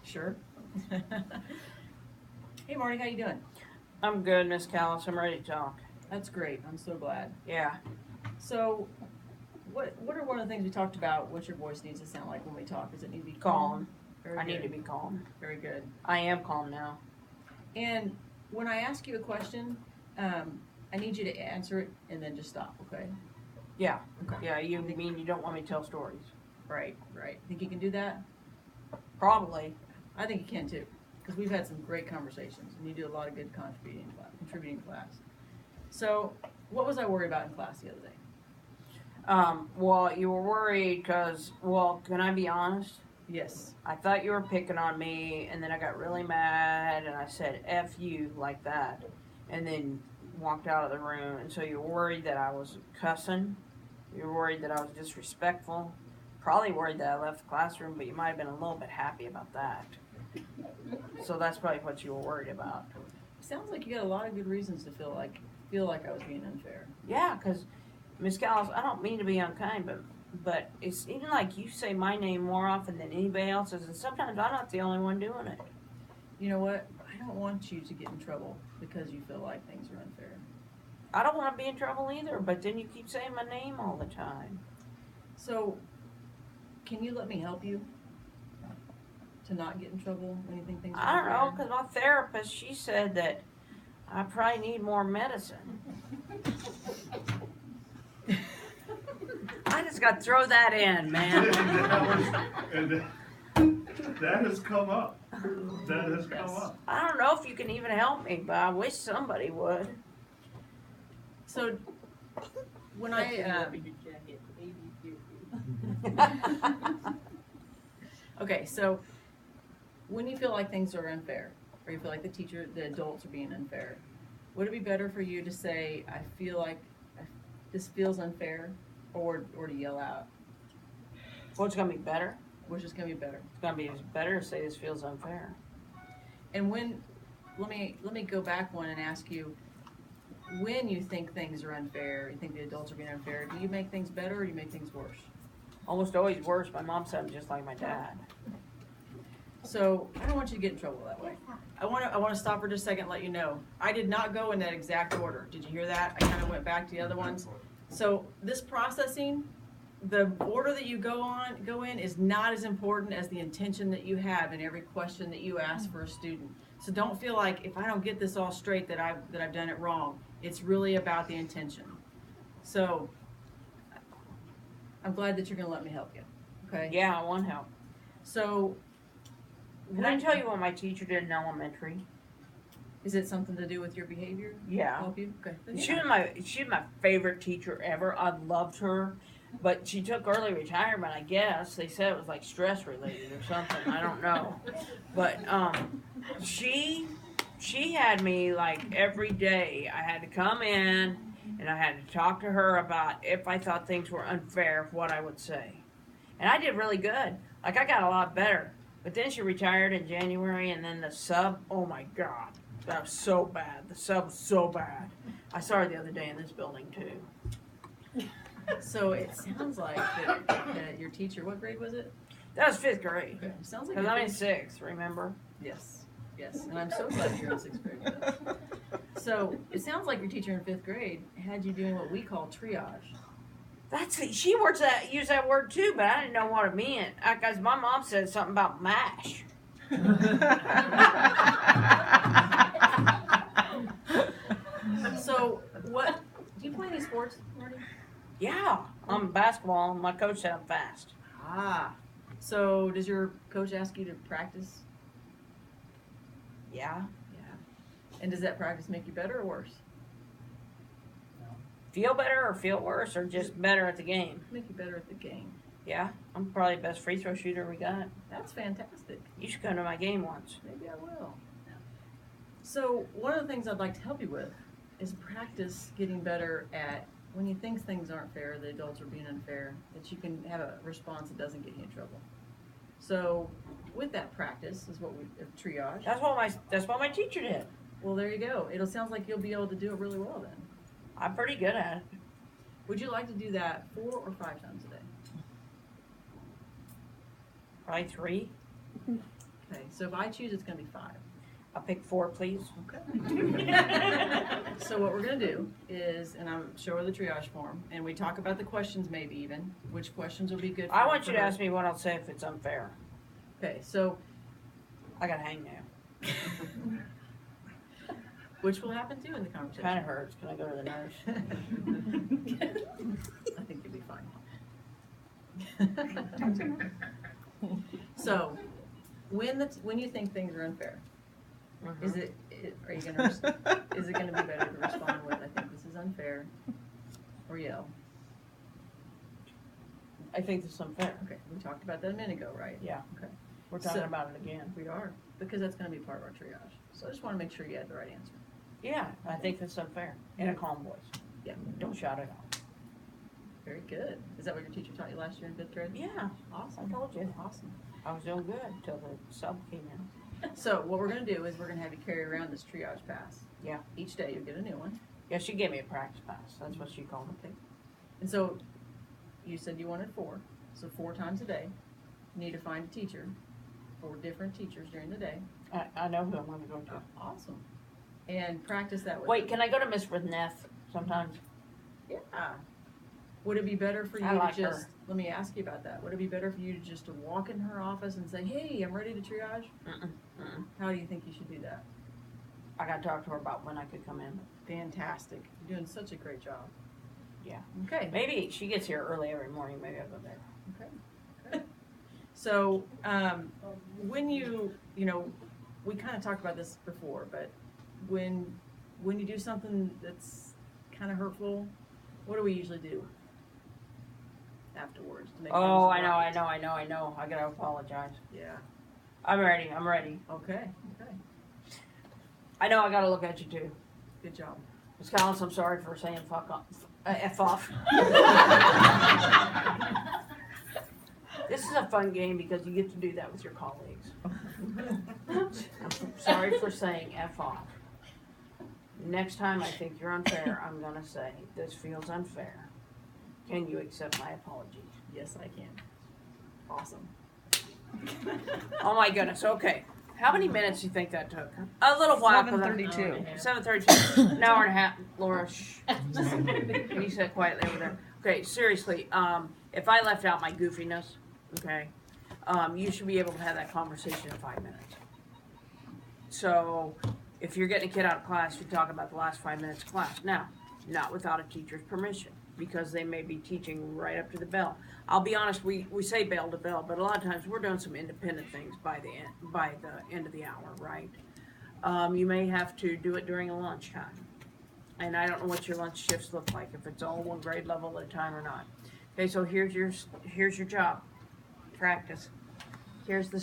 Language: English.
Sure. Hey, Marty, how you doing? I'm good, Miss Callis. I'm ready to talk. That's great. I'm so glad. Yeah. So, what are one of the things we talked about? What your voice needs to sound like when we talk? Does it need to be Calm. Very I good. need to be calm. Very good. I am calm now. And when I ask you a question, I need you to answer it and then just stop. Okay. Yeah. Okay. Yeah, you mean you don't want me to tell stories? Right. Right. Think you can do that? Probably. I think you can too, because we've had some great conversations, and you do a lot of good contributing class. So, what was I worried about in class the other day? Well, you were worried because, well, can I be honest? Yes. I thought you were picking on me, and then I got really mad, and I said F you like that, and then walked out of the room, and so you're worried that I was cussing. You're worried that I was disrespectful. Probably worried that I left the classroom, but you might have been a little bit happy about that. So that's probably what you were worried about. Sounds like you got a lot of good reasons to feel like I was being unfair. Yeah, because Miss Callis, I don't mean to be unkind, but it's even like you say my name more often than anybody else's, and sometimes I'm not the only one doing it. You know what? I don't want you to get in trouble because you feel like things are unfair. I don't want to be in trouble either, but then you keep saying my name all the time. So, can you let me help you to not get in trouble when you think things are I don't unfair? know, because my therapist, she said that I probably need more medicine. I just got to throw that in, man. That has come up. That has come Yes. up. I don't know if you can even help me, but I wish somebody would. So, when I okay, so when you feel like things are unfair, or you feel like the adults are being unfair, would it be better for you to say, I feel like this feels unfair, or to yell out? What's going to be better? Which is going to be better? It's going to be better to say this feels unfair. And let me go back one and ask you, when you think things are unfair, you think the adults are being unfair, do you make things better or do you make things worse? Almost always worse. My mom said I'm just like my dad. So I don't want you to get in trouble that way. I want to stop for just a second and let you know, I did not go in that exact order. Did you hear that? I kind of went back to the other ones. So this processing, the order that you go in is not as important as the intention that you have in every question that you ask for a student. So don't feel like if I don't get this all straight that I've done it wrong. It's really about the intention. So I'm glad that you're going to let me help you. Okay? Yeah, I want help. So Can I tell you what my teacher did in elementary? is it something to do with your behavior? Yeah. Help you? Okay. She was my favorite teacher ever. I loved her, but she took early retirement. I guess they said it was like stress related or something. I don't know, but she had me like every day. I had to come in and I had to talk to her about if I thought things were unfair, what I would say, and I did really good. Like I got a lot better. But then she retired in January, and then the sub. Oh my God. That was so bad. The sub was so bad. I saw her the other day in this building too. So it sounds like that your teacher, what grade was it? That was 5th grade. Okay. Sounds like Because your I'm in teacher- 6th, remember? Yes, yes, and I'm so glad you're in 6th grade with us. So it sounds like your teacher in 5th grade had you doing what we call triage. She used that word too, but I didn't know what it meant. Because my mom said something about mash. So what? Do you play any sports, Marty? Yeah, I'm basketball. My coach said I'm fast. Ah. So does your coach ask you to practice? Yeah. Yeah. And does that practice make you better or worse? Feel better or feel worse or just better at the game? Make you better at the game. Yeah, I'm probably the best free throw shooter we got. That's fantastic. You should come to my game once. Maybe I will. So one of the things I'd like to help you with is practice getting better at when you think things aren't fair, the adults are being unfair, that you can have a response that doesn't get you in trouble. So with that practice is what we triage. That's what my teacher did. Well, there you go. It sounds like you'll be able to do it really well then. I'm pretty good at it. Would you like to do that 4 or 5 times a day? Probably 3. Okay, so if I choose, it's gonna be 5. I'll pick 4, please. Okay. So what we're gonna do is, and I'm show her the triage form, and we talk about the questions maybe even, which questions will be good for I want you to her. ask me what I'll say if it's unfair. Okay, so, I got a hangnail. which will happen too in the conversation. Kind of hurts. Can I go to the nurse? I think you'll be fine. So, when you think things are unfair, is it are you gonna is it gonna be better to respond with, I think this is unfair, or yell? I think this is unfair. Okay, we talked about that a minute ago, right? Yeah. Okay, We're talking So- about it again. we are, because that's gonna be part of our triage. So I just wanna make sure you had the right answer. Yeah, I think this is unfair. In a calm voice. Yeah. Don't shout it out. Very good. Is that what your teacher taught you last year in 5th grade? Yeah, Awesome. I told you. Awesome. I was doing good until the sub came in. So what we're gonna do is we're gonna have you carry around this triage pass. Yeah. Each day you'll get a new one. Yeah, she gave me a practice pass. That's what she called it. Okay. And so you said you wanted 4. So 4 times a day, you need to find a teacher, 4 different teachers during the day. I know who I'm going to go to. Awesome. And practice that with Wait, can I go to Miss Brithneth sometimes? Yeah. Would it be better for you I like to just, her. let me ask you about that. Would it be better for you to just to walk in her office and say, hey, I'm ready to triage? How do you think you should do that? I got to talk to her about when I could come in. Fantastic. You're doing such a great job. Yeah. Okay. Maybe she gets here early every morning. Maybe I'll go there. Okay. Good. So, when you know, we kind of talked about this before, but when you do something that's kind of hurtful, what do we usually do afterwards to make Oh, things right? I know. I got to apologize. Yeah. I'm ready. Okay. Okay. I know I got to look at you too. Good job. Miss Collins, I'm sorry for saying fuck off. F off. This is a fun game because you get to do that with your colleagues. I'm sorry for saying F off. Next time I think you're unfair, I'm going to say, this feels unfair. Can you accept my apology? Yes, I can. Awesome. Oh my goodness, okay. How many minutes do you think that took? A little while. 7:32. 7:32. An hour and a half. Laura, shh. Can you sit quietly over there? Okay, seriously, if I left out my goofiness, okay, you should be able to have that conversation in 5 minutes. So, if you're getting a kid out of class, you talk about the last 5 minutes of class. Now, not without a teacher's permission, because they may be teaching right up to the bell. I'll be honest, we say bell to bell, but a lot of times we're doing some independent things by the end of the hour, right? You may have to do it during a lunchtime. And I don't know what your lunch shifts look like, if it's all one grade level at a time or not. Okay, so here's your job. Practice. Here's the